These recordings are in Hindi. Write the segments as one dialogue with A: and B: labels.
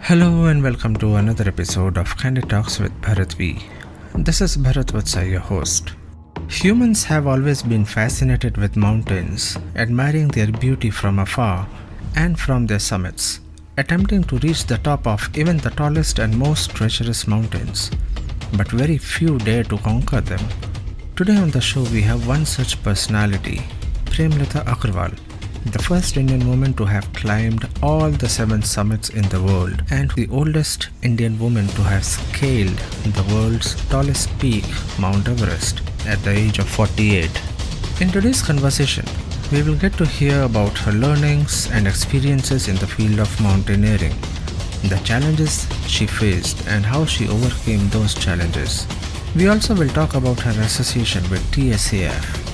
A: Hello and welcome to another episode of Candid Talks with Bharat V. This is Bharat Vatsa, your host. Humans have always been fascinated with mountains, admiring their beauty from afar and from their summits, attempting to reach the top of even the tallest and most treacherous mountains. But very few dare to conquer them. Today on the show we have one such personality, Premlata Agarwal, the first Indian woman to have climbed all the 7 summits in the world and the oldest Indian woman to have scaled the world's tallest peak, Mount Everest, at the age of 48. In today's conversation, we will get to hear about her learnings and experiences in the field of mountaineering, the challenges she faced and how she overcame those challenges. We also will talk about her association with TSAF.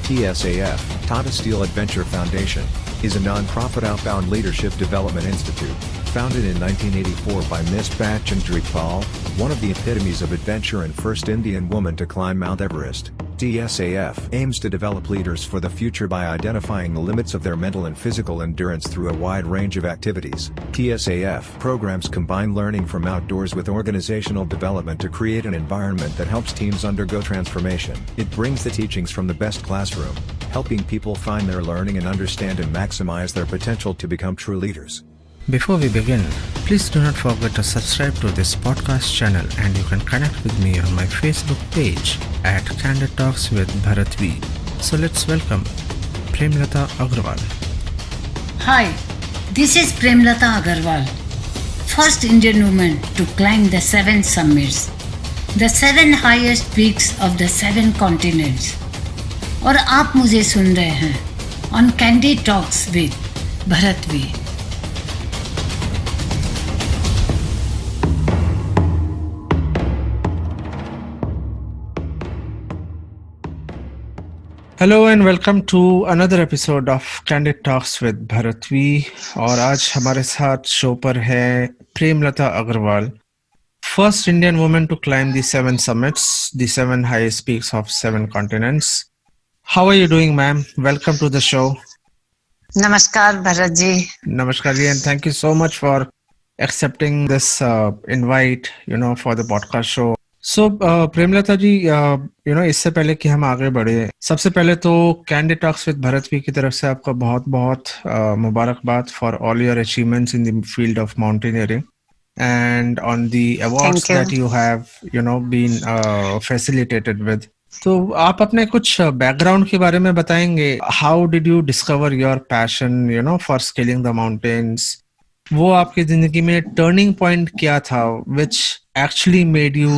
B: TSAF, Tata Steel Adventure Foundation, is a non-profit outbound leadership development institute, founded in 1984 by Ms. Bachendri Pal, one of the epitomes of adventure and first Indian woman to climb Mount Everest. TSAF aims to develop leaders for the future by identifying the limits of their mental and physical endurance through a wide range of activities. TSAF programs combine learning from outdoors with organizational development to create an environment that helps teams undergo transformation. It brings the teachings from the best classroom, helping people find their learning and understand and maximize their potential to become true leaders.
A: Before we begin, please do not forget to subscribe to this podcast channel and you can connect with me on my Facebook page at Candid Talks with Bharat V. So let's welcome Premlata Agarwal.
C: Hi, this is Premlata Agarwal, first Indian woman to climb the 7 summits, the 7 highest peaks of the 7 continents. और आप मुझे सुन रहे हैं on Candid Talks with Bharat V.
A: Hello and welcome to another episode of Candid Talks with Bharat V. और आज हमारे साथ शो पर है Premlata Agarwal, first Indian woman to climb the 7 summits, the 7 highest peaks of 7 continents. How are you doing, ma'am? Welcome to the show.
C: नमस्कार Bharat ji.
A: Namaskar ji, and thank you so much for accepting this invite, for the podcast show. So, Premlata जी, इससे पहले कि हम आगे बढ़े, सबसे पहले तो candid talks with Bharat V की तरफ से आपका बहुत बहुत मुबारकबाद for all your achievements in the field of mountaineering and on the awards that you have, been facilitated with. तो आप अपने कुछ बैकग्राउंड के बारे में बताएंगे. How did you discover your passion, for scaling the mountains? वो आपकी जिंदगी में टर्निंग पॉइंट क्या था which actually made you,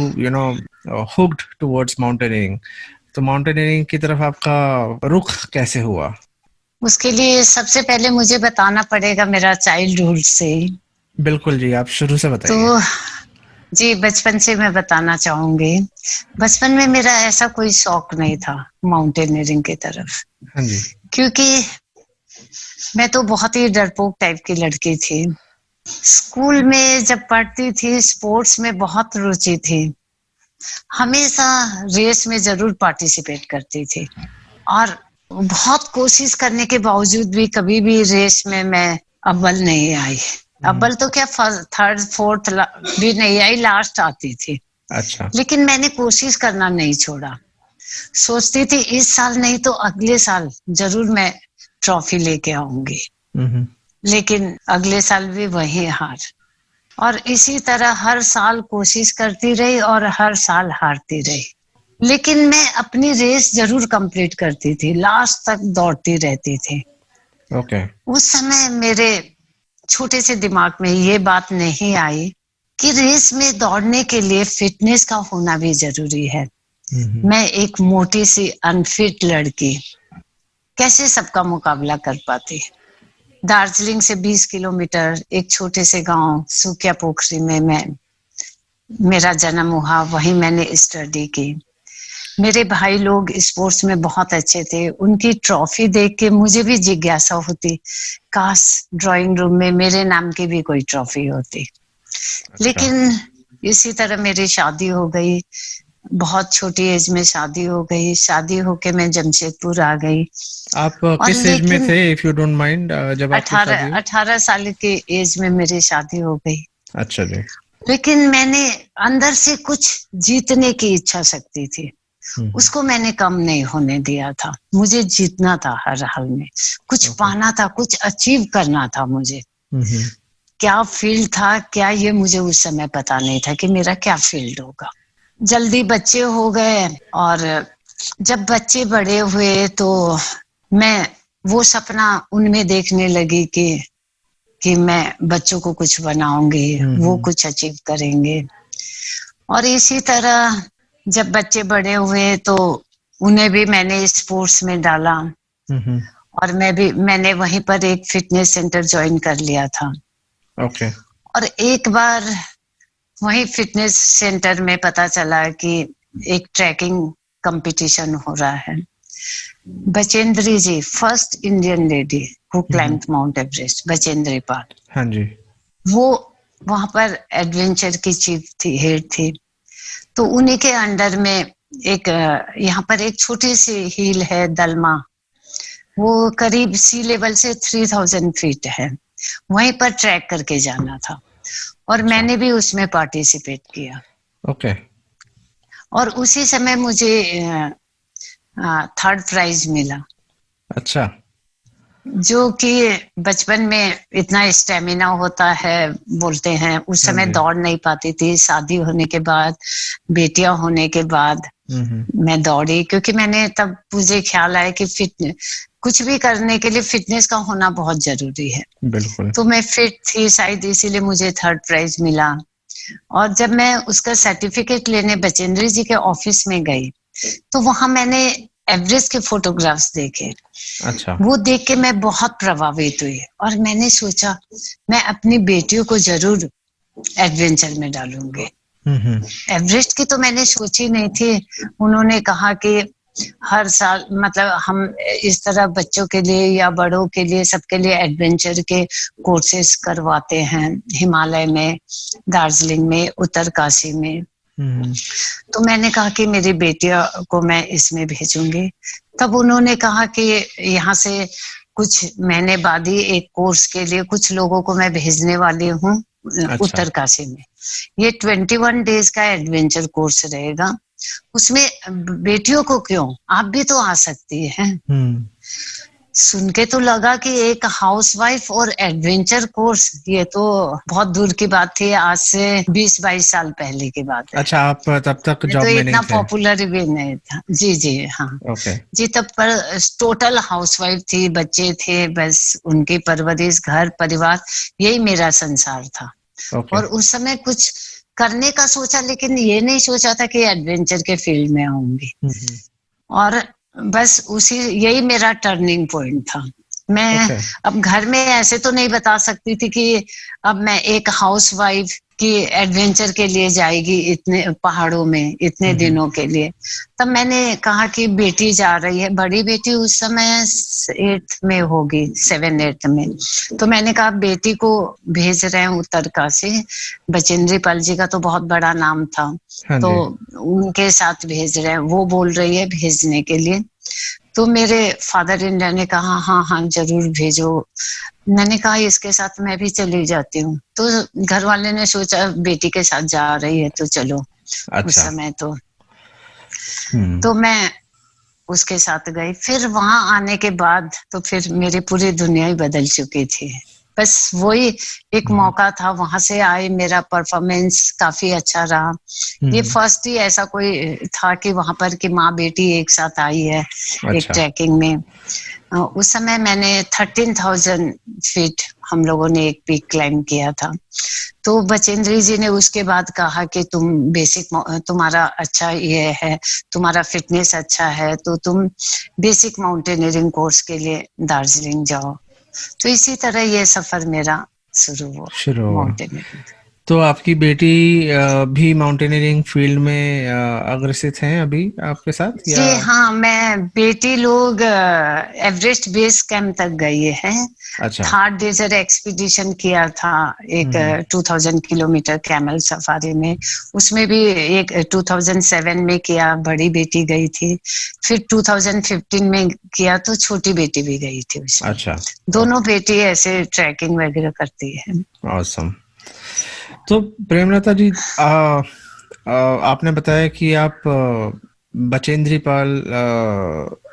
A: hooked towards mountaineering? तो माउंटेनियरिंग की तरफ आपका रुख कैसे हुआ?
C: उसके लिए सबसे पहले मुझे बताना पड़ेगा मेरा चाइल्डहुड से.
A: बिल्कुल जी, आप शुरू से बताइए.
C: तो जी, बचपन से मैं बताना चाहूंगी. बचपन में मेरा ऐसा कोई शौक नहीं था माउंटेनियरिंग की तरफ.
A: हाँ जी.
C: क्योंकि मैं तो बहुत ही डरपोक टाइप की लड़की थी. स्कूल में जब पढ़ती थी स्पोर्ट्स में बहुत रुचि थी. हमेशा रेस में जरूर पार्टिसिपेट करती थी और बहुत कोशिश करने के बावजूद भी कभी भी रेस में मैं अव्वल नहीं आई. अव्वल तो क्या, थर्ड फोर्थ भी नहीं आई, लास्ट आती थी.
A: अच्छा.
C: लेकिन मैंने कोशिश करना नहीं छोड़ा. सोचती थी इस साल नहीं तो अगले साल जरूर मैं ट्रॉफी लेके आऊंगी. लेकिन अगले साल भी वही हार. और इसी तरह हर साल कोशिश करती रही और हर साल हारती रही. लेकिन मैं अपनी रेस जरूर कंप्लीट करती थी, लास्ट तक दौड़ती रहती थी.
A: ओके.
C: उस समय मेरे छोटे से दिमाग में ये बात नहीं आई कि रेस में दौड़ने के लिए फिटनेस का होना भी जरूरी है. मैं एक मोटी सी अनफिट लड़की कैसे सबका मुकाबला कर पाती. दार्जिलिंग से 20 किलोमीटर एक छोटे से गांव सुकिया पोखरी में मेरा जन्म हुआ. वहीं मैंने स्टडी की. मेरे भाई लोग स्पोर्ट्स में बहुत अच्छे थे. उनकी ट्रॉफी देख के मुझे भी जिज्ञासा होती, काश ड्राइंग रूम में मेरे नाम की भी कोई ट्रॉफी होती. लेकिन इसी तरह मेरी शादी हो गई. बहुत छोटी एज में शादी हो गई. शादी होके मैं जमशेदपुर आ गई.
A: आप किस एज में थे, इफ यू डोंट माइंड? जब
C: 18 साल की एज में मेरी शादी हो गई.
A: अच्छा जी।
C: लेकिन मैंने अंदर से कुछ जीतने की इच्छा शक्ति थी, उसको मैंने कम नहीं होने दिया था। मुझे जीतना था हर हाल में, कुछ पाना था, कुछ अचीव करना था मुझे। क्या फील्ड था क्या, ये मुझे उस समय पता नहीं था कि मेरा क्या फील्ड होगा। जल्दी बच्चे हो गए, और जब बच्चे बड़े हुए तो मैं वो सपना उनमें देखने लगी कि मैं बच्चों को कुछ बनाऊंगी, वो कुछ अचीव करेंगे। और इसी तरह जब बच्चे बड़े हुए तो उन्हें भी मैंने स्पोर्ट्स में डाला, और मैंने वहीं पर एक फिटनेस सेंटर ज्वाइन कर लिया था।
A: ओके।
C: और एक बार वहीं फिटनेस सेंटर में पता चला कि एक ट्रैकिंग कंपटीशन हो रहा है। Bachendri ji, first Indian lady who climbed Mount Everest, Bachendri Pal.
A: हाँ जी।
C: वो वहां पर एडवेंचर की चीफ थी, हेड थी। तो उन्हीं के अंडर में एक यहाँ पर एक छोटी सी हिल है दलमा, वो करीब सी लेवल से 3000 फीट है। वहीं पर ट्रैक करके जाना था, और मैंने भी उसमें पार्टिसिपेट किया।
A: ओके।
C: और उसी समय मुझे 3rd प्राइज मिला।
A: अच्छा।
C: जो कि बचपन में इतना स्टेमिना होता है, बोलते हैं उस समय दौड़ नहीं पाती थी। शादी होने के बाद, बेटियां होने के बाद मैं दौड़ी, क्योंकि मैंने तब मुझे ख्याल आया कि कुछ भी करने के लिए फिटनेस का होना बहुत जरूरी है।
A: बिल्कुल।
C: तो मैं फिट थी शायद, इसीलिए मुझे 3rd प्राइज मिला। और जब मैं उसका सर्टिफिकेट लेने बचेंद्री जी के ऑफिस में गई, तो वहां मैंने एवरेस्ट के फोटोग्राफ्स देखे।
A: अच्छा।
C: वो देख के मैं बहुत प्रभावित हुई, और मैंने सोचा मैं अपनी बेटियों को जरूर एडवेंचर में डालूंगी। एवरेस्ट की तो मैंने सोची नहीं थी। उन्होंने कहा कि हर साल, मतलब हम इस तरह बच्चों के लिए या बड़ों के लिए, सबके लिए एडवेंचर के कोर्सेज करवाते हैं हिमालय में, दार्जिलिंग में, उत्तरकाशी में। तो मैंने कहा कि मेरी बेटिया को मैं इसमें भेजूंगी। तब उन्होंने कहा कि यहाँ से कुछ महीने बाद ही एक कोर्स के लिए कुछ लोगों को मैं भेजने वाली हूँ उत्तरकाशी में। ये 21 डेज का एडवेंचर कोर्स रहेगा, उसमें बेटियों को क्यों, आप भी तो आ सकती हैं। सुन के तो लगा कि एक हाउसवाइफ और एडवेंचर कोर्स, ये तो बहुत दूर की बात थी, आज से 20-22 साल पहले की बात है।
A: अच्छा, आप तब तक जॉब
C: तो
A: में
C: इतना
A: नहीं थे?
C: पॉपुलर भी नहीं था। जी जी हाँ।
A: ओके।
C: जी, तब पर टोटल हाउसवाइफ थी, बच्चे थे, बस उनकी परवरिश, घर परिवार, यही मेरा संसार था। और उस समय कुछ करने का सोचा, लेकिन ये नहीं सोचा था कि एडवेंचर के फील्ड में आऊंगी। और बस यही मेरा टर्निंग पॉइंट था। मैं अब घर में ऐसे तो नहीं बता सकती थी कि अब मैं एक हाउसवाइफ की एडवेंचर के लिए जाएगी इतने पहाड़ों में इतने दिनों के लिए। तब मैंने कहा कि बेटी जा रही है, बड़ी बेटी उस समय 8th में होगी, 7-8 में। तो मैंने कहा बेटी को भेज रहे हैं उत्तरकाशी, बचेंद्री पाल जी का तो बहुत बड़ा नाम था। तो उनके साथ भेज रहे हैं, वो बोल रही है भेजने के लिए। तो मेरे फादर इन लॉ ने कहा हाँ हाँ जरूर भेजो। मैंने कहा इसके साथ मैं भी चली जाती हूँ। तो घर वाले ने सोचा बेटी के साथ जा रही है तो चलो। उस समय तो मैं उसके साथ गई। फिर वहां आने के बाद तो फिर मेरी पूरी दुनिया ही बदल चुकी थी। बस वही एक मौका था, वहां से आई, मेरा परफॉर्मेंस काफी अच्छा रहा। ये फर्स्ट ही ऐसा कोई था कि वहां पर कि माँ बेटी एक साथ आई है एक ट्रैकिंग में। उस समय मैंने 13,000 फीट हम लोगों ने एक पीक क्लाइम किया था। तो बचेंद्री जी ने उसके बाद कहा कि तुम तुम्हारा अच्छा ये है, तुम्हारा फिटनेस अच्छा है, तो तुम बेसिक माउंटेनियरिंग कोर्स के लिए दार्जिलिंग जाओ। तो इसी तरह ये सफर मेरा शुरू हुआ माउंटेनियरिंग।
A: तो आपकी बेटी भी माउंटेनियरिंग फील्ड में अग्रसित हैं अभी आपके साथ?
C: जी हाँ, मैं बेटी लोग एवरेस्ट बेस कैंप तक गई है। थार डेजर्ट एक्सपीडिशन किया था एक 2000 किलोमीटर कैमल सफारी में। उसमें भी एक 2007 में किया, बड़ी बेटी गई थी। फिर 2015 में किया तो छोटी बेटी भी गई थी उसमें। दोनों बेटी ऐसे ट्रैकिंग वगैरह करती है।
A: ऑसम। तो प्रेमलता जी, आपने बताया कि आप बचेंद्री पाल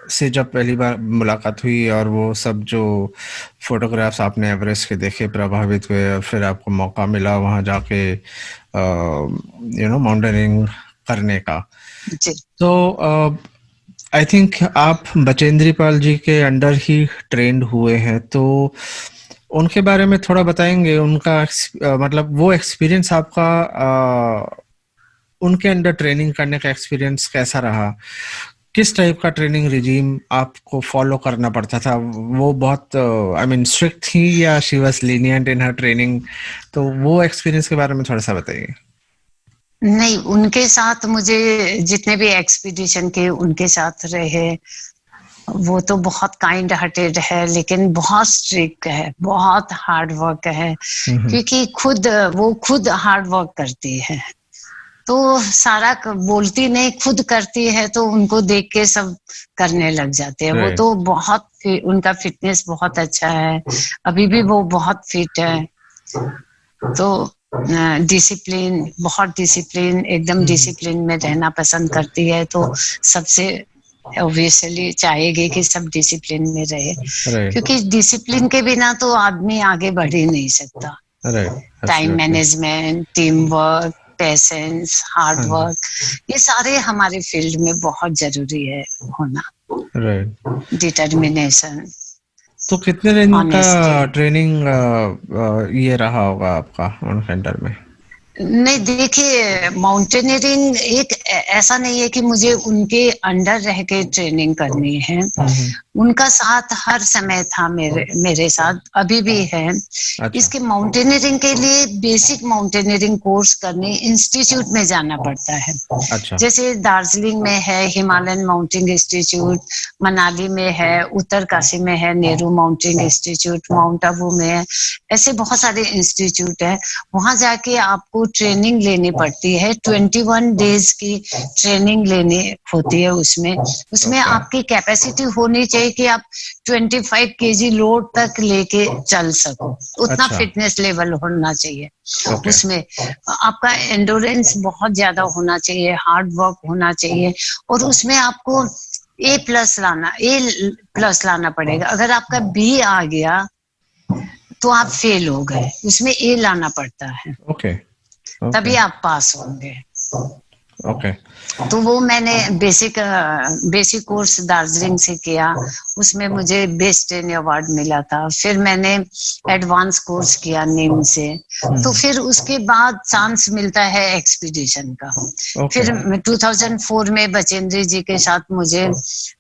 A: से जब पहली बार मुलाकात हुई और वो सब जो फोटोग्राफ्स आपने एवरेस्ट के देखे, प्रभावित हुए, और फिर आपको मौका मिला वहाँ जाके माउंटेनिंग करने का।
C: जी।
A: तो आई थिंक आप बचेंद्री पाल जी के अंडर ही ट्रेंड हुए हैं, तो उनके बारे में थोड़ा बताएंगे? उनका मतलब वो एक्सपीरियंस आपका, उनके अंडर ट्रेनिंग करने का एक्सपीरियंस कैसा रहा? किस टाइप का ट्रेनिंग रिजीम आपको फॉलो करना पड़ता था? वो बहुत आई मीन स्ट्रिक्ट थी या she was lenient in her training? तो वो एक्सपीरियंस के बारे में थोड़ा सा बताइए।
C: नहीं, उनके साथ मुझे जितने भी एक्सपीडिशन के उनके साथ रहे, वो तो बहुत काइंड हार्टेड है, लेकिन बहुत स्ट्रिक्ट है, बहुत हार्ड वर्क है, क्योंकि वो खुद हार्ड वर्क करती है, तो सारा बोलती नहीं, खुद करती है, तो उनको देख के सब करने लग जाते हैं। वो
A: राइट।
C: तो बहुत उनका फिटनेस बहुत अच्छा है, अभी भी वो बहुत फिट है। तो डिसिप्लिन, बहुत डिसिप्लिन, एकदम डिसिप्लिन में रहना पसंद करती है, तो सबसे ऑब्वियसली चाहेगी कि सब डिसिप्लिन में रहे,
A: राइट।
C: क्योंकि डिसिप्लिन के बिना तो आदमी आगे बढ़ ही नहीं सकता।
A: Right.
C: Time
A: absolutely.
C: Management, team work, patience, hard
A: हाँ जी।
C: वर्क, ये सारे हमारे फील्ड में बहुत जरूरी है होना।
A: राइट।
C: डिटर्मिनेशन,
A: तो कितने दिन का
C: ऑनेस्टी।
A: ट्रेनिंग ये रहा होगा आपका ऑन सेंटर में?
C: नहीं, देखिए, माउंटेनियरिंग एक ऐसा नहीं है कि मुझे उनके अंडर रह के ट्रेनिंग करनी है। उनका साथ हर समय था, मेरे साथ अभी भी है।
A: अच्छा।
C: इसके माउंटेनियरिंग के लिए बेसिक माउंटेनियरिंग कोर्स करने इंस्टीट्यूट में जाना पड़ता है।
A: अच्छा।
C: जैसे दार्जिलिंग में है हिमालयन माउंटेनिंग इंस्टीट्यूट, मनाली में है, उत्तरकाशी में है Nehru mountaineering institute, mount Abu में है, ऐसे बहुत सारे इंस्टीट्यूट है। वहां जाके आपको ट्रेनिंग लेनी पड़ती है, 21 डेज की ट्रेनिंग लेनी होती है। उसमें
A: ओके।
C: आपकी कैपेसिटी होनी चाहिए कि आप 25 केजी लोड तक लेके चल सको, उतना
A: अच्छा।
C: फिटनेस लेवल होना चाहिए।
A: ओके।
C: उसमें आपका एंडोरेंस बहुत ज्यादा होना चाहिए, हार्ड वर्क होना चाहिए, और उसमें आपको ए प्लस लाना पड़ेगा। अगर आपका बी आ गया तो आप फेल हो गए, उसमें ए लाना पड़ता है,
A: ओके। ओके।
C: तभी आप पास होंगे।
A: ओके।
C: तो वो मैंने बेसिक कोर्स दार्जिलिंग से किया, उसमें मुझे बेस्ट ट्रेन अवार्ड मिला था। फिर मैंने एडवांस कोर्स किया नीम से, तो फिर उसके बाद चांस मिलता है एक्सपीडिशन का।
A: ओके।
C: फिर 2004 में बचेंद्री जी के साथ मुझे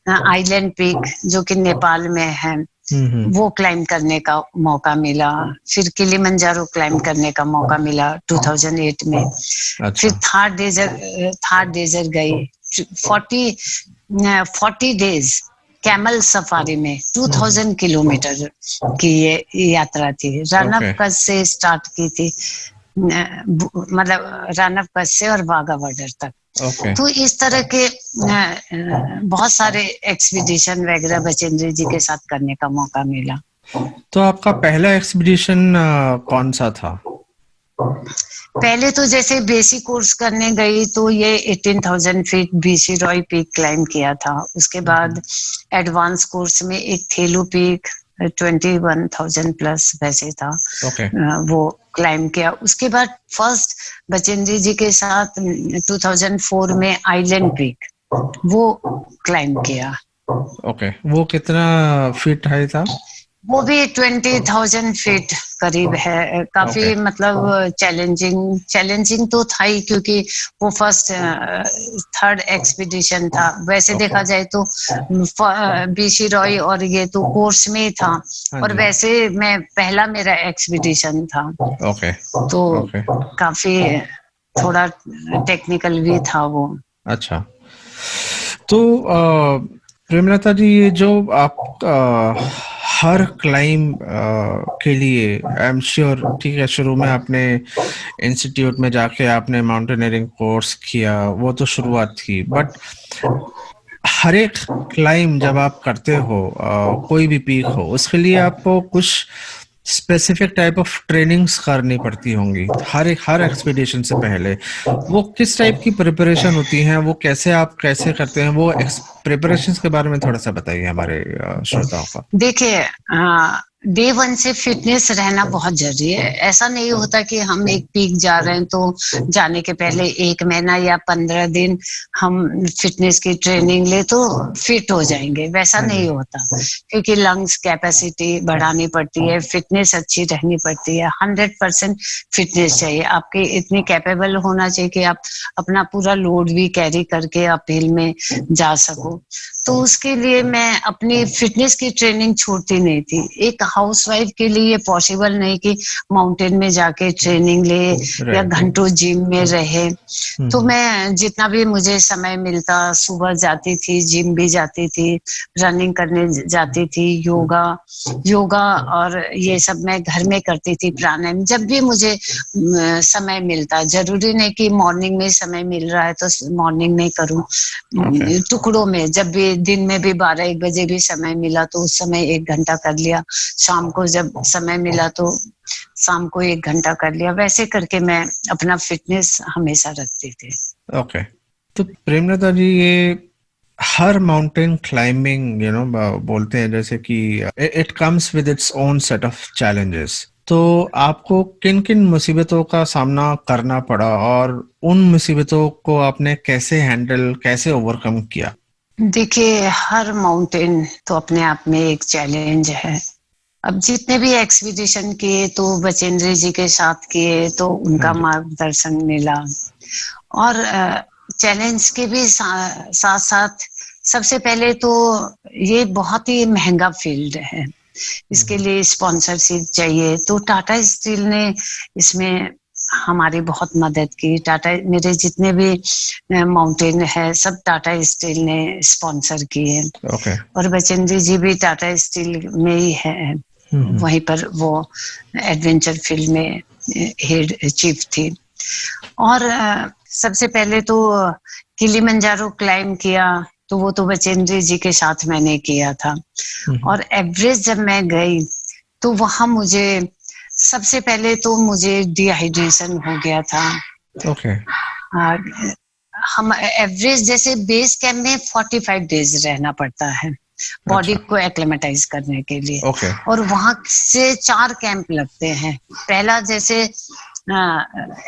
C: आइलैंड पीक, जो कि नेपाल में है, वो क्लाइंब करने का मौका मिला। फिर किलिमंजारो क्लाइंब करने का मौका मिला 2008 में। फिर
A: अच्छा।
C: थार डेजर्ट गई 40 डेज कैमल सफारी में, 2000 किलोमीटर की ये यात्रा थी। Run
A: okay.
C: ऑफ कच्छ से स्टार्ट की थी, मतलब रन ऑफ कच्छ से और वाघा बॉर्डर तक।
A: ओके।
C: तो इस तरह के बहुत सारे एक्सपीडिशन वगैरह बचेंद्री जी के साथ करने का मौका मिला।
A: तो आपका पहला एक्सपीडिशन कौन सा था?
C: पहले तो जैसे बेसिक कोर्स करने गई तो ये 18,000 feet BC Roy peak climb किया था। उसके बाद एडवांस कोर्स में एक थेलू पीक 21,000 प्लस वैसे था,
A: ओके।
C: वो क्लाइंब किया। उसके बाद फर्स्ट बचेंद्री जी के साथ 2004 में आइलैंड पीक, वो क्लाइंब किया।
A: ओके। वो कितना फीट हाई था?
C: वो भी 20,000 फीट करीब है। काफी
A: ओके।
C: मतलब चैलेंजिंग तो था ही, क्योंकि वो फर्स्ट थर्ड एक्सपीडिशन था। वैसे
A: ओके।
C: देखा जाए तो बीसी रॉय और ये तो कोर्स में ही था,
A: हाँ
C: और
A: जी।
C: वैसे मैं पहला मेरा एक्सपीडिशन था,
A: ओके।
C: तो
A: ओके।
C: काफी थोड़ा टेक्निकल भी था वो।
A: अच्छा। तो प्रेमलता जी, ये जो आप हर क्लाइंब के लिए, आई एम श्योर, ठीक है, शुरू में आपने इंस्टीट्यूट में जाके आपने माउंटेनियरिंग कोर्स किया, वो तो शुरुआत थी, बट हर एक क्लाइंब जब आप करते हो, कोई भी पीक हो, उसके लिए आपको कुछ स्पेसिफिक टाइप ऑफ ट्रेनिंग्स करनी पड़ती होंगी हर एक्सपीडिशन से पहले। वो किस टाइप की प्रिपरेशन होती हैं, वो आप कैसे करते हैं, वो प्रिपरेशंस के बारे में थोड़ा सा बताइए हमारे श्रोताओं को।
C: देखिए, डे वन से फिटनेस रहना बहुत जरूरी है। ऐसा नहीं होता कि हम एक पीक जा रहे हैं तो जाने के पहले 1 महीना या 15 दिन हम फिटनेस की ट्रेनिंग ले तो फिट हो जाएंगे, वैसा नहीं होता। क्योंकि लंग्स कैपेसिटी बढ़ानी पड़ती है, फिटनेस अच्छी रहनी पड़ती है। 100% फिटनेस चाहिए, आपके इतनी कैपेबल होना चाहिए कि आप अपना पूरा लोड भी कैरी करके आप हिल में जा सको। तो उसके लिए मैं अपनी फिटनेस की ट्रेनिंग छोड़ती नहीं थी। एक हाउसवाइफ के लिए ये पॉसिबल नहीं कि माउंटेन में जाके ट्रेनिंग ले या घंटों जिम में रहे। तो मैं जितना भी मुझे समय मिलता, सुबह जाती थी, जिम भी जाती थी, रनिंग करने जाती थी, योगा और ये सब मैं घर में करती थी, प्राणायाम। जब भी मुझे समय मिलता, जरूरी नहीं कि मॉर्निंग में समय मिल रहा है तो मॉर्निंग में करूं, टुकड़ों में। जब भी दिन में भी 12-1 बजे भी समय मिला तो उस समय 1 घंटा कर लिया, शाम को जब समय मिला तो शाम को 1 घंटा कर लिया। वैसे करके मैं अपना फिटनेस हमेशा रखती थी।
A: ओके। तो प्रेमलता जी, ये हर माउंटेन क्लाइंबिंग बोलते हैं जैसे कि it comes with its own set of challenges. तो आपको किन किन मुसीबतों का सामना करना पड़ा और उन मुसीबतों को आपने कैसे ओवरकम किया?
C: देखिए, हर माउंटेन तो अपने आप में एक चैलेंज है। अब जितने भी एक्सपीडिशन किए तो बचेंद्र जी के साथ किए तो उनका मार्गदर्शन मिला। और चैलेंज के भी साथ साथ सबसे पहले तो ये बहुत ही महंगा फील्ड है, इसके लिए स्पॉन्सरशिप चाहिए। तो टाटा स्टील ने इसमें हमारी बहुत मदद की। मेरे जितने भी माउंटेन है सब टाटा स्टील ने स्पॉन्सर किए। और बचेंद्र जी भी टाटा स्टील में ही है, वहीं पर वो एडवेंचर फील्ड में हेड चीफ थी। और सबसे पहले तो किलिमंजारो क्लाइम किया, तो वो तो बचेंद्र जी के साथ मैंने किया था। और एवरेस्ट जब मैं गई तो वहां मुझे सबसे पहले तो मुझे डिहाइड्रेशन हो गया था। हम एवरेस्ट जैसे बेस कैंप में 45 डेज रहना पड़ता है बॉडी को एक्लेमेटाइज करने के लिए। और वहां से 4 कैंप लगते हैं। पहला जैसे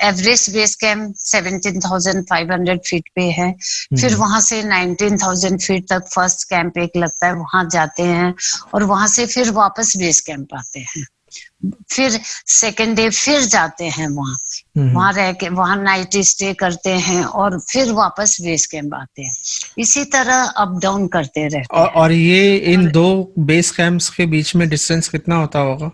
C: एवरेस्ट बेस कैंप 17,500 फीट पे है, फिर वहां से 19,000 फीट तक फर्स्ट कैंप एक लगता है, वहां जाते हैं और वहां से फिर वापस बेस कैंप आते हैं। फिर सेकेंड डे फिर जाते हैं वहां रह के वहां नाइट स्टे करते हैं और फिर वापस बेस कैंप आते हैं। इसी तरह अप डाउन करते रहते हैं।
A: और ये इन 2 बेस कैंप्स के बीच में डिस्टेंस कितना होता होगा?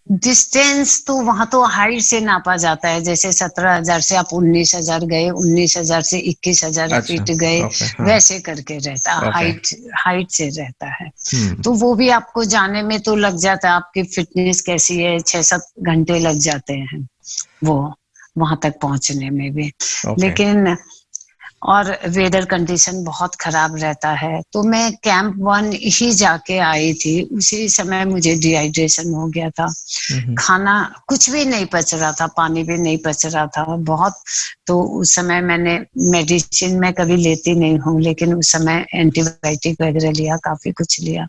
C: डिस्टेंस तो वहां तो हाइट से नापा जाता है। जैसे 17,000 से आप 19,000 गए, 19,000 से 21,000 फीट गए, वैसे करके रहता है। हाइट से रहता है। तो वो भी आपको जाने में तो लग जाता है, आपकी फिटनेस कैसी है, 6-7 घंटे लग जाते हैं वो वहां तक पहुंचने में भी। लेकिन और वेदर कंडीशन बहुत खराब रहता है। तो मैं कैंप 1 ही जाके आई थी, उसी समय मुझे डिहाइड्रेशन हो गया था। खाना कुछ भी नहीं पच रहा था, पानी भी नहीं पच रहा था बहुत। तो उस समय मैंने मेडिसिन मैं कभी लेती नहीं हूँ, लेकिन उस समय एंटीबायोटिक वगैरह लिया, काफी कुछ लिया।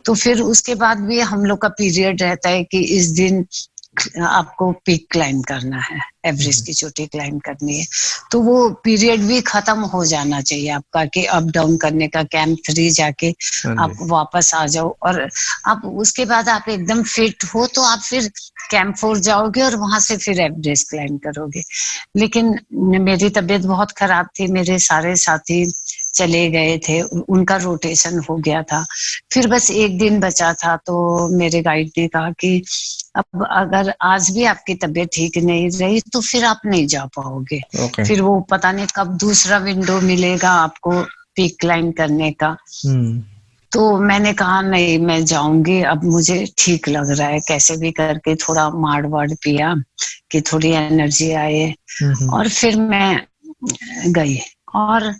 C: तो फिर उसके बाद भी हम लोग का पीरियड रहता है कि इस दिन आपको पीक क्लाइम करना है, एवरेस्ट की चोटी क्लाइम करनी है। तो वो पीरियड भी खत्म हो जाना चाहिए आपका कि अप डाउन करने का। कैंप 3 जाके आप वापस आ जाओ और आप उसके बाद आप एकदम फिट हो तो आप फिर कैंप 4 जाओगे और वहां से फिर एवरेस्ट क्लाइम करोगे। लेकिन मेरी तबीयत बहुत खराब थी, मेरे सारे साथी चले गए थे, उनका रोटेशन हो गया था। फिर बस 1 दिन बचा था तो मेरे गाइड ने कहा कि अब अगर आज भी आपकी तबीयत ठीक नहीं रही तो फिर आप नहीं जा पाओगे। फिर वो पता नहीं कब दूसरा विंडो मिलेगा आपको पीक क्लाइम करने का। तो मैंने कहा नहीं, मैं जाऊंगी, अब मुझे ठीक लग रहा है। कैसे भी करके थोड़ा माड़ वाड़ पिया कि थोड़ी एनर्जी आए और फिर मैं गई। और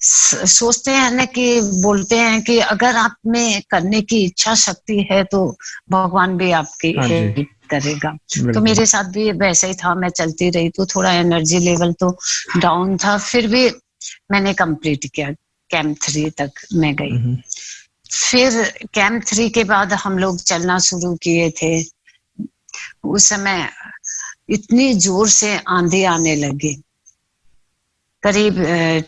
C: सोचते हैं ना कि बोलते हैं कि अगर आप में करने की इच्छा शक्ति है तो भगवान भी आपकी
A: हाँ जी,
C: हेल्प करेगा। तो
A: बिल्कुल।
C: मेरे साथ भी वैसा ही था, मैं चलती रही तो थोड़ा एनर्जी लेवल तो डाउन था, फिर भी मैंने कंप्लीट किया, कैंप 3 तक मैं गई। फिर कैंप 3 के बाद हम लोग चलना शुरू किए थे। उस समय इतनी जोर से आंधी आने लगी, करीब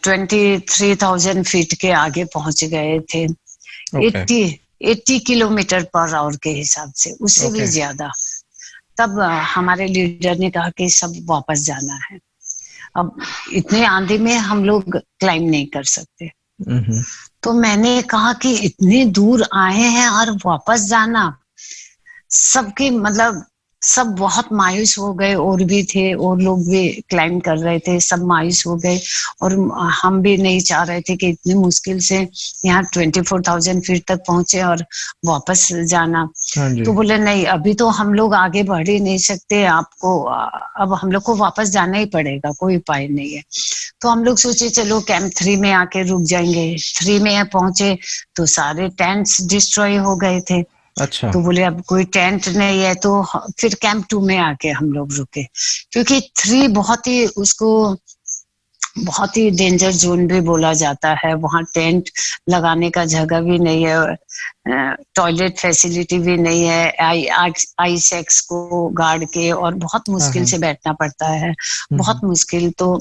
C: 23,000 फीट के आगे पहुंच गए थे।
A: ओके,
C: 80 किलोमीटर पर आवर के हिसाब से, उससे भी
A: ओके।
C: ज्यादा। तब हमारे लीडर ने कहा कि सब वापस जाना है, अब इतने आंधी में हम लोग क्लाइम नहीं कर सकते। तो मैंने कहा कि इतनी दूर आए हैं और वापस जाना, सबकी मतलब सब बहुत मायूस हो गए, और भी थे और लोग भी क्लाइम कर रहे थे, सब मायूस हो गए। और हम भी नहीं चाह रहे थे कि इतनी मुश्किल से यहाँ 24,000 फीट तक पहुंचे और वापस जाना।
A: हाँ जी।
C: तो बोले नहीं, अभी तो हम लोग आगे बढ़ ही नहीं सकते, आपको अब हम लोग को वापस जाना ही पड़ेगा, कोई उपाय नहीं है। तो हम लोग सोचे चलो कैंप 3 में आके रुक जाएंगे। 3 में पहुंचे तो सारे टेंट्स डिस्ट्रॉय हो गए थे।
A: अच्छा।
C: तो बोले अब कोई टेंट नहीं है, तो फिर कैंप 2 में आके हम लोग रुके, क्योंकि 3 बहुत ही डेंजर जोन भी बोला जाता है। वहां टेंट लगाने का जगह भी नहीं है, टॉयलेट फैसिलिटी भी नहीं है, आई सेक्स को गार्ड के, और बहुत मुश्किल से बैठना पड़ता है, बहुत मुश्किल। तो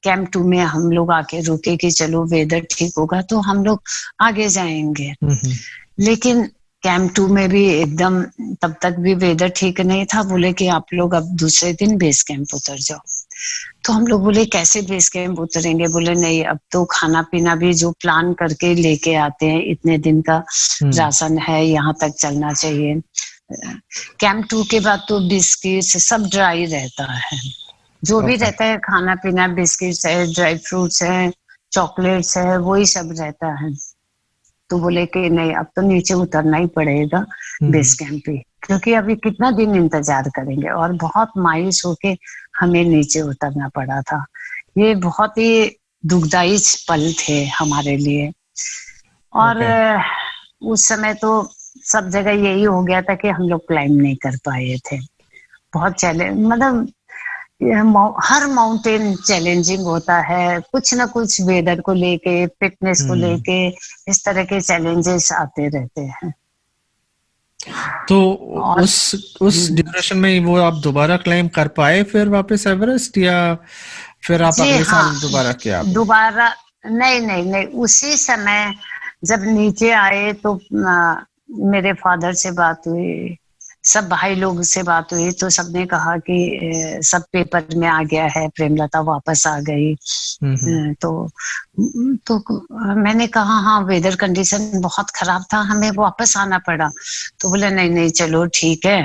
C: कैंप 2 में हम लोग आके रुके कि चलो वेदर ठीक होगा तो हम लोग आगे जाएंगे। लेकिन कैंप 2 में भी एकदम तब तक भी वेदर ठीक नहीं था। बोले कि आप लोग अब दूसरे दिन बेस कैंप उतर जाओ। तो हम लोग बोले कैसे बेस कैंप उतरेंगे? बोले नहीं, अब तो खाना पीना भी जो प्लान करके लेके आते हैं, इतने दिन का राशन है, यहाँ तक चलना चाहिए। कैंप 2 के बाद तो बिस्किट सब ड्राई रहता है, जो भी रहता है खाना पीना, बिस्किट्स है, ड्राई फ्रूट्स है, चॉकलेट्स है, वही सब रहता है। तो बोले कि नहीं, अब तो नीचे उतरना ही पड़ेगा बेस कैंप पे, क्योंकि अभी कितना दिन इंतजार करेंगे। और बहुत मायूस होके हमें नीचे उतरना पड़ा था। ये बहुत ही दुखदाई पल थे हमारे लिए। और उस समय तो सब जगह यही हो गया था कि हम लोग क्लाइम नहीं कर पाए थे। बहुत चैलेंज, मतलब हर माउंटेन चैलेंजिंग होता है, कुछ ना कुछ वेदर को लेके, फिटनेस को लेके, इस तरह के चैलेंजेस आते रहते हैं।
A: तो उस ड्यूरेशन में वो आप दोबारा क्लाइम कर पाए फिर वापस एवरेस्ट, या फिर आप
C: जी
A: अगले
C: हाँ,
A: साल दोबारा किया आपने?
C: दोबारा नहीं, उसी समय जब नीचे आए तो मेरे फादर से बात हुई, सब भाई लोग से बात हुई, तो सबने कहा कि सब पेपर में आ गया है, प्रेमलता वापस आ गई। तो मैंने कहा हाँ, वेदर कंडीशन बहुत खराब था, हमें वापस आना पड़ा। तो बोले नहीं चलो ठीक है,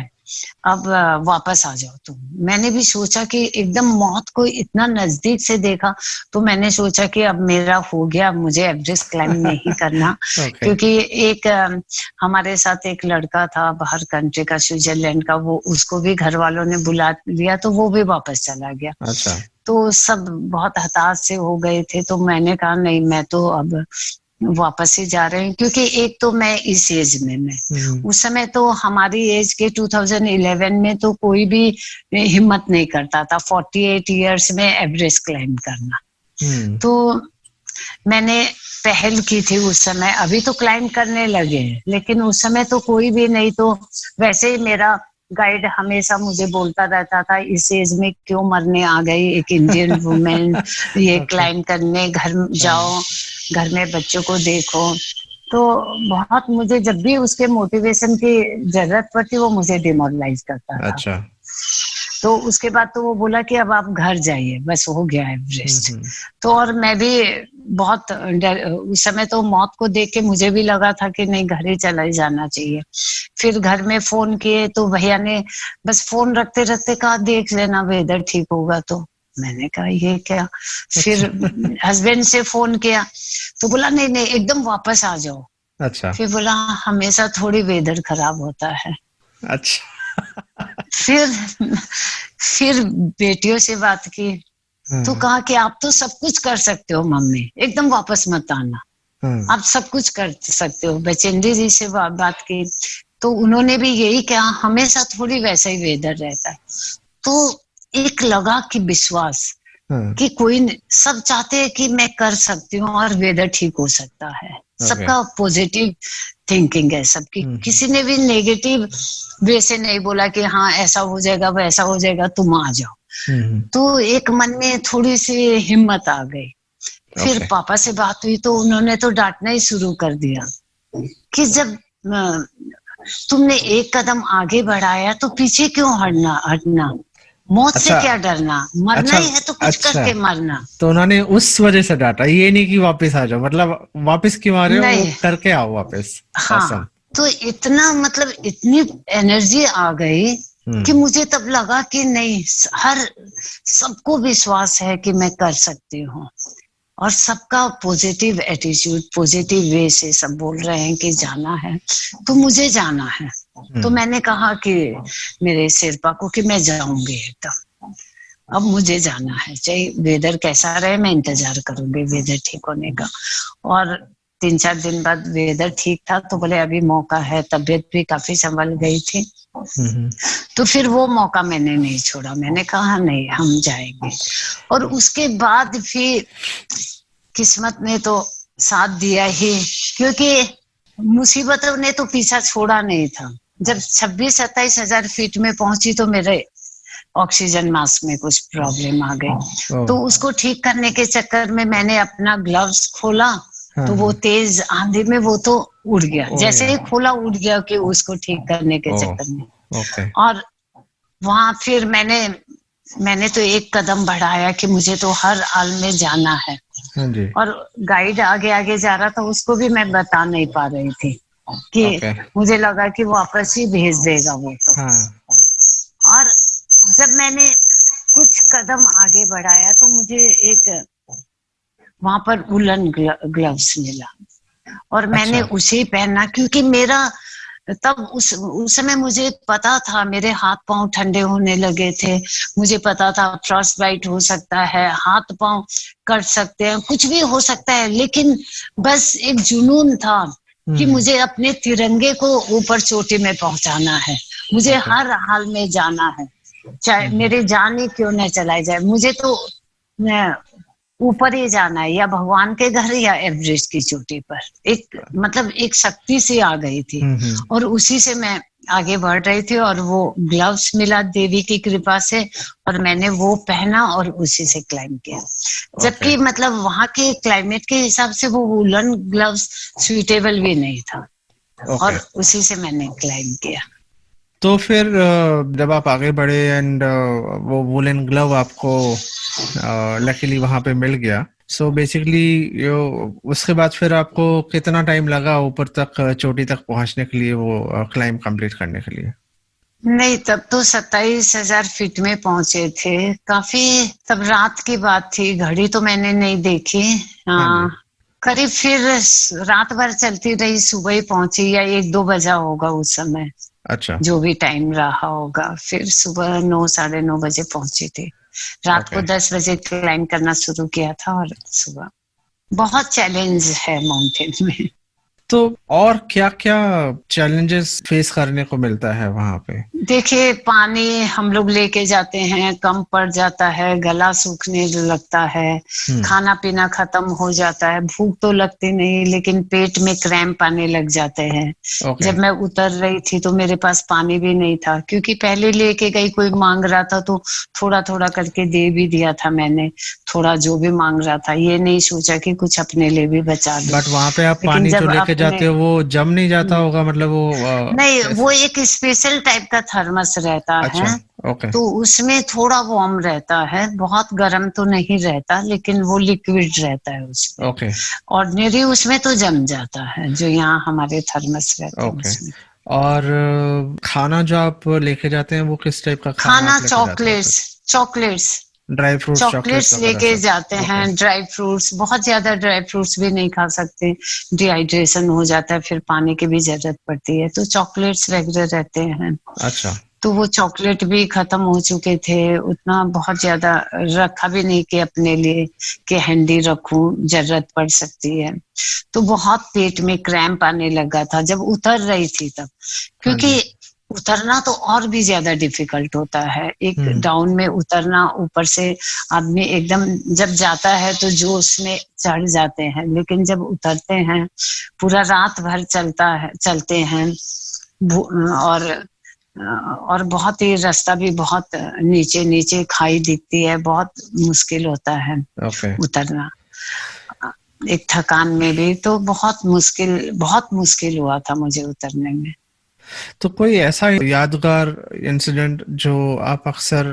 C: अब वापस आ जाओ तुम। मैंने भी सोचा कि एकदम मौत को इतना नजदीक से देखा, तो मैंने सोचा कि अब मेरा हो गया, मुझे एवरेस्ट क्लाइम नहीं करना। क्योंकि एक हमारे साथ एक लड़का था बाहर कंट्री का, स्विट्जरलैंड का, वो उसको भी घर वालों ने बुला लिया, तो वो भी वापस चला गया।
A: अच्छा।
C: तो सब बहुत हताश से हो गए थे। तो मैंने कहा नहीं, मैं तो अब वापस ही जा रहे हैं, क्योंकि एक तो मैं इस एज में, मैं उस समय तो हमारी एज के 2011 में तो कोई भी हिम्मत नहीं करता था 48 इयर्स में एवरेस्ट क्लाइम करना। तो मैंने पहल की थी उस समय। अभी तो क्लाइम करने लगे, लेकिन उस समय तो कोई भी नहीं। तो वैसे ही मेरा गाइड हमेशा मुझे बोलता रहता था, इस एज में क्यों मरने आ गई एक इंडियन वुमेन, ये क्लाइम करने, घर जाओ, घर में बच्चों को देखो। तो बहुत मुझे जब भी उसके मोटिवेशन की जरूरत पड़ती, वो मुझे डिमोरलाइज करता था।
A: अच्छा।
C: तो उसके बाद तो वो बोला कि अब आप घर जाइए, बस हो गया एवरेस्ट। तो और मैं भी बहुत उस समय तो मौत को देख के मुझे भी लगा था कि नहीं, घर ही चला ही जाना चाहिए। फिर घर में फोन किए तो भैया ने बस फोन रखते रखते कहा देख लेना वेदर ठीक होगा। तो मैंने कहा ये क्या। फिर हस्बैंड से फोन किया तो बोला नहीं एकदम वापस आ जाओ।
A: अच्छा।
C: फिर बोला हमेशा थोड़ी वेदर खराब होता है।
A: अच्छा।
C: फिर बेटियों से बात की तो कहा कि आप तो सब कुछ कर सकते हो मम्मी, एकदम वापस मत आना, आप सब कुछ कर सकते हो। बचेंद्री जी से बात की तो उन्होंने भी यही कहा, हमेशा थोड़ी वैसा ही वेदर रहता है। तो एक लगा कि विश्वास कि कोई, सब चाहते हैं कि मैं कर सकती हूँ और वेदर ठीक हो सकता है। सबका पॉजिटिव थिंकिंग है सबकी, किसी ने भी नेगेटिव वे से नहीं बोला कि हाँ ऐसा हो जाएगा वैसा हो जाएगा तुम आ जाओ। तो एक मन में थोड़ी सी हिम्मत आ गई। फिर पापा से बात हुई तो उन्होंने तो डांटना ही शुरू कर दिया कि जब तुमने एक कदम आगे बढ़ाया तो पीछे क्यों हटना, मौत से क्या डरना, मरना ही है तो कुछ करके मरना।
A: तो उन्होंने उस वजह से डांटा, ये नहीं कि वापस आ जाओ, मतलब वापस क्यों आ रहे हो, वो करके आओ वापस।
C: हाँ, तो इतना मतलब इतनी एनर्जी आ गई कि मुझे तब लगा कि नहीं, हर सबको विश्वास है कि मैं कर सकती हूँ और सबका पॉजिटिव एटीट्यूड, पॉजिटिव वे से सब बोल रहे हैं कि जाना है तो मुझे जाना है। तो मैंने कहा कि मेरे शेरपा को कि मैं जाऊंगी एकदम, अब मुझे जाना है, चाहे वेदर कैसा रहे मैं इंतजार करूंगी वेदर ठीक होने का। और 3-4 दिन बाद वेदर ठीक था तो बोले अभी मौका है, तबीयत भी काफी संभल गई थी। तो फिर वो मौका मैंने नहीं छोड़ा, मैंने कहा नहीं हम जाएंगे। और उसके बाद फिर किस्मत ने तो साथ दिया ही, क्योंकि मुसीबतों ने तो पीछा छोड़ा नहीं था। जब 26-27 हजार फीट में पहुंची तो मेरे ऑक्सीजन मास्क में कुछ प्रॉब्लम आ गई। तो उसको ठीक करने के चक्कर में मैंने अपना ग्लव्स खोला तो वो तेज आंधी में वो तो उड़ गया, जैसे ही खोला उड़ गया कि उसको ठीक करने के चक्कर में। और वहां फिर मैंने तो एक कदम बढ़ाया कि मुझे तो हर हाल में जाना है। और गाइड आगे आगे जा रहा था, उसको भी मैं बता नहीं पा रही थी कि मुझे लगा कि वापस ही भेज देगा वो तो। और जब मैंने कुछ कदम आगे बढ़ाया तो मुझे एक वहां पर वुलन ग्लव्स मिला और मैंने उसे पहना, क्योंकि मेरा तब उस समय मुझे पता था मेरे हाथ पांव ठंडे होने लगे थे, मुझे पता था फ्रॉस्ट बाइट हो सकता है, हाथ पांव कट सकते हैं, कुछ भी हो सकता है, लेकिन बस एक जुनून था कि मुझे अपने तिरंगे को ऊपर चोटी में पहुंचाना है, मुझे हर हाल में जाना है, चाहे मेरी जान ही क्यों न चलाई जाए, मुझे तो ऊपर ही जाना है, या भगवान के घर या एवरेस्ट की चोटी पर। एक मतलब एक शक्ति सी आ गई थी और उसी से मैं आगे बढ़ रही थी। और वो ग्लव्स मिला देवी की कृपा से और मैंने वो पहना और उसी से क्लाइंब किया। जबकि मतलब वहां के क्लाइमेट के हिसाब से वो वुलन ग्लव्स सुइटेबल भी नहीं था और उसी से मैंने क्लाइंब किया।
A: तो फिर जब आप आगे बढ़े एंड वो वुलन ग्लव आपको लकीली वहां पे मिल गया, सो बेसिकली उसके बाद फिर आपको कितना टाइम लगा ऊपर तक, चोटी तक पहुंचने के लिए, वो क्लाइंब कंप्लीट करने के लिए?
C: नहीं, तब तो 27,000 फीट में पहुंचे थे, काफी तब रात की बात थी, घड़ी तो मैंने नहीं देखी। करीब फिर रात भर चलती रही, सुबह ही पहुंची या 1-2 बजा होगा उस समय।
A: अच्छा,
C: जो भी टाइम रहा होगा। फिर सुबह 9-9:30 बजे पहुंची थी, रात को 10 बजे क्लाइंब करना शुरू किया था। और सुबह बहुत चैलेंज है माउंटेन में।
A: तो और क्या क्या चैलेंजेस फेस करने को मिलता है वहां पे?
C: देखिए, पानी हम लोग लेके जाते हैं, कम पड़ जाता है, गला सूखने लगता है, खाना पीना खत्म हो जाता है, भूख तो लगती नहीं लेकिन पेट में क्रैम्प आने लग जाते हैं। जब मैं उतर रही थी तो मेरे पास पानी भी नहीं था, क्योंकि पहले लेके गई, कोई मांग रहा था तो थोड़ा थोड़ा करके दे भी दिया था मैंने, थोड़ा जो भी मांग रहा था, ये नहीं सोचा कि कुछ अपने लिए भी बचा दूं।
A: बट वहां पे आप पानी जो लेके जाते हो वो जम नहीं जाता होगा, मतलब वो
C: नहीं, वो एक स्पेशल टाइप का थर्मस रहता है, तो उसमें थोड़ा वार्म रहता है, बहुत गर्म तो नहीं रहता, लेकिन वो लिक्विड रहता है उसमें। ऑर्डिनरी उसमें तो जम जाता है, जो यहाँ हमारे थर्मस रहते हैं उसमें।
A: और खाना जो आप लेके जाते हैं वो किस टाइप का
C: खाना? चॉकलेट्स
A: ड्राई फ्रूट्स,
C: चॉकलेट्स लेके जाते हैं। ड्राई फ्रूट्स, बहुत ज्यादा ड्राई फ्रूट्स भी नहीं खा सकते, डिहाइड्रेशन हो जाता है, फिर पानी की भी जरूरत पड़ती है, तो चॉकलेट्स वगैरह रहते हैं।
A: अच्छा।
C: तो वो चॉकलेट भी खत्म हो चुके थे, उतना बहुत ज्यादा रखा भी नहीं कि अपने लिए कि हैंडी रखूं, जरूरत पड़ सकती है। तो बहुत पेट में क्रैम्प आने लगा था जब उतर रही थी तब, क्योंकि उतरना तो और भी ज्यादा डिफिकल्ट होता है। एक डाउन में उतरना, ऊपर से आदमी एकदम जब जाता है तो जोश में चढ़ जाते हैं, लेकिन जब उतरते हैं पूरा रात भर चलते हैं, और बहुत ही रास्ता भी बहुत नीचे नीचे खाई दिखती है, बहुत मुश्किल होता है उतरना। एक थकान में भी तो बहुत मुश्किल हुआ था मुझे उतरने में।
A: तो कोई ऐसा यादगार इंसिडेंट जो आप अक्सर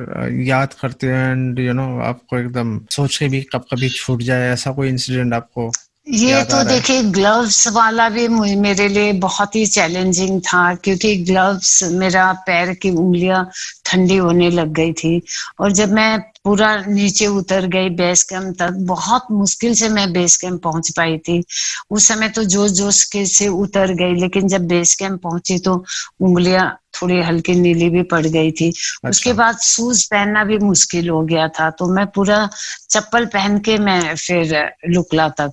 A: याद करते हैं एंड आपको एकदम सोच के भी कब कभी छूट जाए, ऐसा कोई इंसिडेंट आपको
C: ये तो देखिए, ग्लव्स वाला भी मेरे लिए बहुत ही चैलेंजिंग था, क्योंकि ग्लव्स, मेरा पैर की उंगलियां ठंडी होने लग गई थी, और जब मैं पूरा नीचे उतर गई बेस कैंप तक, बहुत मुश्किल से मैं बेस कैंप पहुंच पाई थी। उस समय तो जोश जोश के से उतर गई, लेकिन जब बेस कैंप पहुंची तो उंगलियां थोड़ी हल्की नीली भी पड़ गई थी। उसके बाद शूज पहनना भी मुश्किल हो गया था, तो मैं पूरा चप्पल पहन के मैं फिर लुकला तक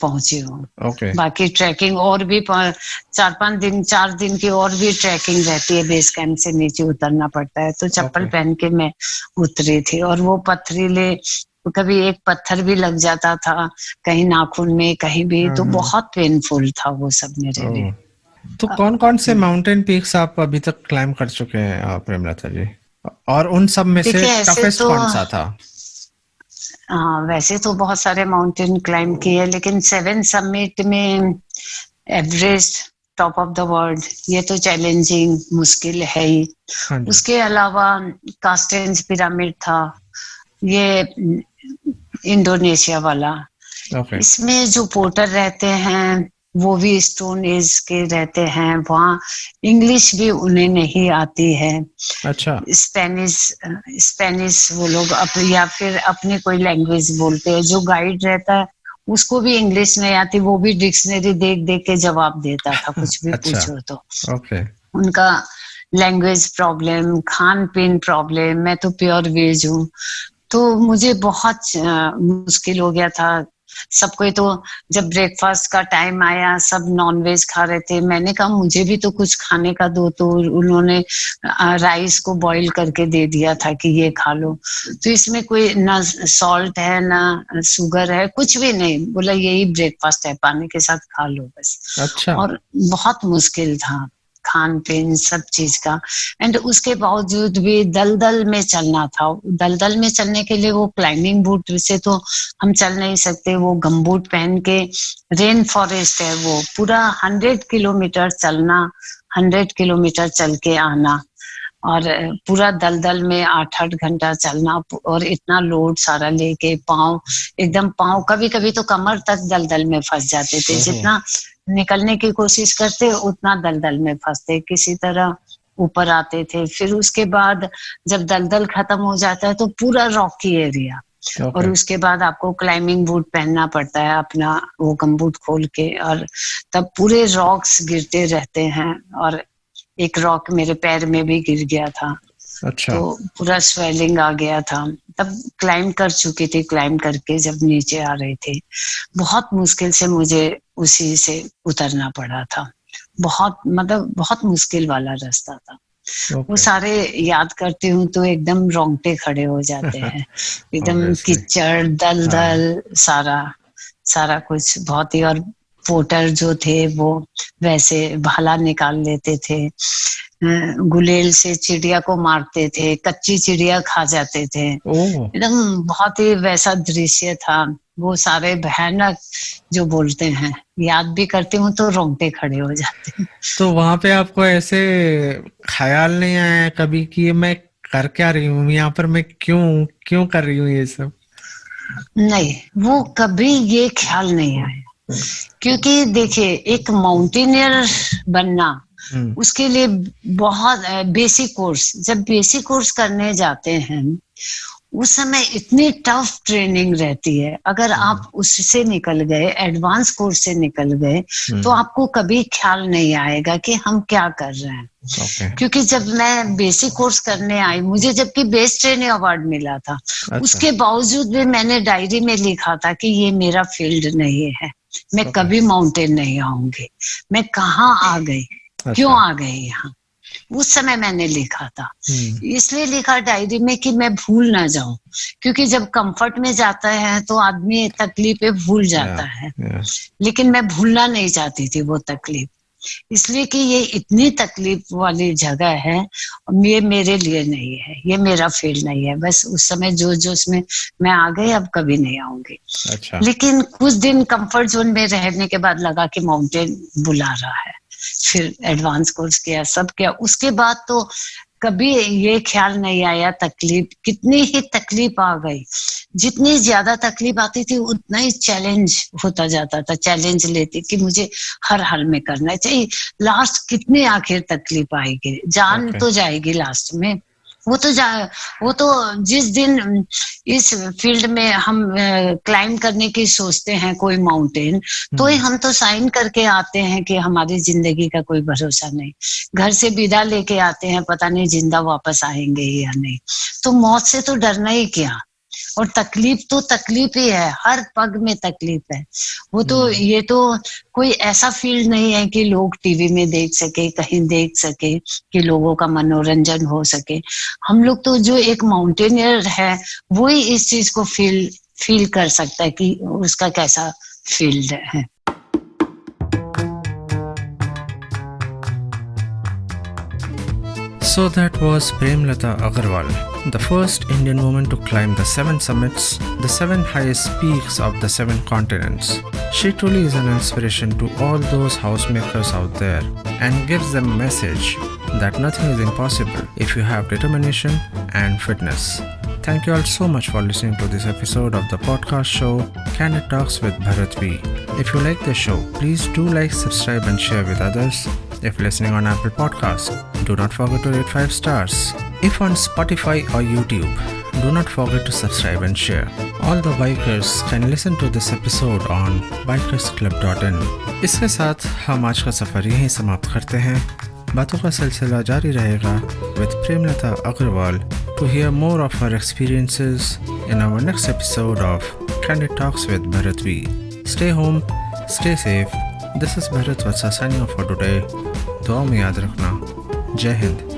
C: पहुंची हूँ। बाकी ट्रैकिंग और भी 4 दिन की और भी ट्रैकिंग रहती है, बेस कैंप से नीचे उतरना पड़ता है, तो चप्पल पहन के मैं उतरी थी। और वो पथरीले, कभी एक पत्थर भी लग जाता था कहीं नाखून में, कहीं भी, तो बहुत पेनफुल था वो सब मेरे लिए।
A: तो कौन कौन से माउंटेन पीक्स आप अभी तक क्लाइम कर चुके हैं प्रेमलता जी, और उन सब में से टफेस्ट कौन सा था?
C: वैसे तो बहुत सारे माउंटेन क्लाइम किए, लेकिन 7 समिट में Everest, top of the world, ये तो चैलेंजिंग, मुश्किल है ही। उसके अलावा कास्टेंस पिरामिड था, ये इंडोनेशिया वाला। इसमें जो पोर्टर रहते हैं वो भी स्टोन एज के रहते हैं, वहाँ इंग्लिश भी उन्हें नहीं आती है।
A: अच्छा।
C: स्पेनिश वो लोग या फिर अपनी कोई लैंग्वेज बोलते हैं। जो गाइड रहता है उसको भी इंग्लिश नहीं आती, वो भी डिक्शनरी देख देख के जवाब देता था, कुछ भी पूछो तो। उनका लैंग्वेज प्रॉब्लम, खान पीन प्रॉब्लम, मैं तो प्योर वेज हूँ, तो मुझे बहुत मुश्किल हो गया था। सबको तो जब ब्रेकफास्ट का टाइम आया सब नॉनवेज खा रहे थे, मैंने कहा मुझे भी तो कुछ खाने का दो, तो उन्होंने राइस को बॉईल करके दे दिया था कि ये खा लो। तो इसमें कोई ना सॉल्ट है ना शुगर है, कुछ भी नहीं, बोला यही ब्रेकफास्ट है, पानी के साथ खा लो बस।
A: अच्छा।
C: और बहुत मुश्किल था खान पीन सब चीज का। एंड उसके बावजूद भी दलदल में चलना था। दलदल में चलने के लिए वो क्लाइंबिंग बूट से तो हम चल नहीं सकते, वो गमबूट पहन के, रेन फॉरेस्ट है वो, पूरा 100 किलोमीटर चलना, 100 किलोमीटर चल के आना, और पूरा दलदल में 8-8 घंटा चलना, और इतना लोड सारा लेके, पाँव कभी कभी तो कमर तक दलदल में फंस जाते थे। जितना निकलने की कोशिश करते उतना दलदल में फंसते, किसी तरह ऊपर आते थे। फिर उसके बाद जब दलदल खत्म हो जाता है तो पूरा रॉकी एरिया, और उसके बाद आपको क्लाइंबिंग बूट पहनना पड़ता है, अपना वो गमबूट खोल के, और तब पूरे रॉक्स गिरते रहते हैं, और एक रॉक मेरे पैर में भी गिर गया था।
A: अच्छा।
C: तो पूरा स्वेलिंग आ गया था। तब क्लाइंब कर चुकी थी, क्लाइंब करके जब नीचे आ रही थी बहुत मुश्किल से मुझे उसी से उतरना पड़ा था। बहुत मुश्किल वाला रास्ता था। वो सारे याद करती हूँ तो एकदम रोंगटे खड़े हो जाते हैं। एकदम कीचड़, दलदल, सारा कुछ बहुत ही। और पोर्टर जो थे वो वैसे भाला निकाल लेते थे, गुलेल से चिड़िया को मारते थे, कच्ची चिड़िया खा जाते थे। एकदम बहुत ही वैसा दृश्य था। वो सारे भयानक जो बोलते हैं, याद भी करती हूँ तो रोंगटे खड़े हो जाते हैं।
A: तो वहां पे आपको ऐसे ख्याल नहीं आया कभी कि मैं कर क्या रही हूँ यहाँ पर, मैं क्यों कर रही हूँ ये सब?
C: नहीं, वो कभी ये ख्याल नहीं आया, क्योंकि देखिए एक माउंटेनियर बनना, उसके लिए बहुत बेसिक कोर्स, जब बेसिक कोर्स करने जाते हैं उस समय इतनी टफ ट्रेनिंग रहती है, अगर आप उससे निकल गए, एडवांस कोर्स से निकल गए, तो आपको कभी ख्याल नहीं आएगा कि हम क्या कर रहे हैं। क्योंकि जब मैं बेसिक कोर्स करने आई, मुझे जबकि बेस्ट ट्रेनिंग अवार्ड मिला था, उसके बावजूद भी मैंने डायरी में लिखा था कि ये मेरा फील्ड नहीं है, मैं कभी माउंटेन नहीं आऊंगी। मैं कहाँ आ गई, क्यों आ गई यहाँ, उस समय मैंने लिखा था। इसलिए लिखा डायरी में कि मैं भूल ना जाऊं, क्योंकि जब कंफर्ट में जाता है तो आदमी तकलीफें भूल जाता है। लेकिन मैं भूलना नहीं चाहती थी वो तकलीफ, इसलिए कि ये इतनी तकलीफ वाली जगह है, ये मेरे लिए नहीं है, ये मेरा फील्ड नहीं है। बस उस समय जो उसमें मैं आ गई, अब कभी नहीं आऊंगी।
A: अच्छा।
C: लेकिन कुछ दिन कंफर्ट जोन में रहने के बाद लगा कि माउंटेन बुला रहा है, फिर एडवांस कोर्स किया, सब किया। उसके बाद तो कभी ये ख्याल नहीं आया तकलीफ, कितनी ही तकलीफ आ गई, जितनी ज्यादा तकलीफ आती थी उतना ही चैलेंज होता जाता था। चैलेंज लेती कि मुझे हर हाल में करना चाहिए। लास्ट कितनी आखिर तकलीफ आएगी, जान तो जाएगी लास्ट में। वो तो जिस दिन इस फील्ड में हम क्लाइंब करने की सोचते हैं कोई माउंटेन, तो ही हम तो साइन करके आते हैं कि हमारी जिंदगी का कोई भरोसा नहीं। घर से विदा लेके आते हैं, पता नहीं जिंदा वापस आएंगे या नहीं। तो मौत से तो डरना ही क्या, और तकलीफ तो तकलीफ ही है, हर पग में तकलीफ है। वो तो ये तो कोई ऐसा फील्ड नहीं है कि लोग टीवी में देख सके, कहीं देख सके, कि लोगों का मनोरंजन हो सके। हम लोग तो जो एक माउंटेनियर है वो ही इस चीज को फील कर सकता है कि उसका कैसा फील्ड है।
A: So that was Premlata Agarwal, the first Indian woman to climb the 7 summits, the 7 highest peaks of the 7 continents. She truly is an inspiration to all those housemakers out there and gives them a message that nothing is impossible if you have determination and fitness. Thank you all so much for listening to this episode of the podcast show Candid Talks with Bharat V. If you like the show, please do like, subscribe and share with others. If listening on Apple Podcasts, do not forget to rate 5 stars. If on Spotify or YouTube, do not forget to subscribe and share. All the bikers can listen to this episode on bikersclub.in. इसके साथ हम आज का सफ़र यहीं समाप्त करते हैं। बातों का सिलसिला जारी रहेगा with Premlata Agarwal to hear more of her experiences in our next episode of Candid Talks with Bharat V. Stay home, stay safe. This is Bharat Vatsa signing off for today. दुआ में याद रखना। जय हिंद।